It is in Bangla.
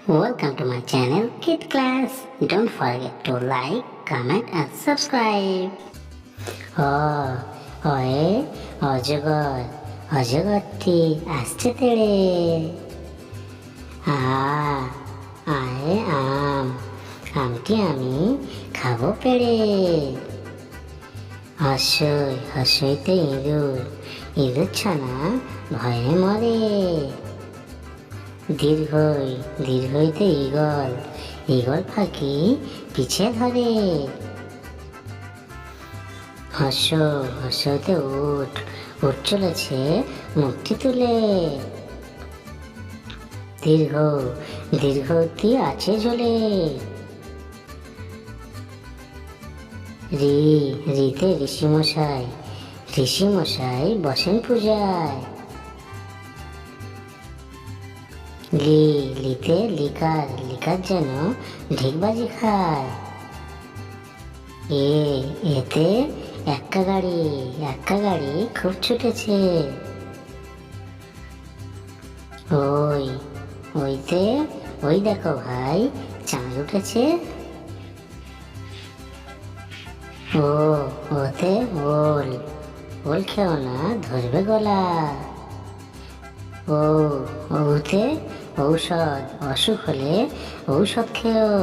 Welcome to my channel Kid Class. Don't forget to like, comment and subscribe. Way অজগর, অজগরটি আসছে তেড়ে। আয় আমটি আমি খাবো পেড়ে। হসইতে ইঁদুর, ইঁদুর ছানা ভয়ে মরে। দীর্ঘইতে ঈগল, ঈগল পাখি পিছে ধরে। হসতে উট চলেছে মুক্তি তুলে। দীর্ঘতি আছে ঝোলে। রিতে ঋষিমশাই বসেন পূজায়। লিতে লিকার যেন ঢিকবাজি খায়। এতে এক্কা গাড়ি খুব ছুটেছে। ওই দেখো ভাই, চাঁদ উঠেছে। ওতে ওল খেও না, ধরবে গলা। ওতে ঔষধ, অসুখ হলে ঔষধ খেও।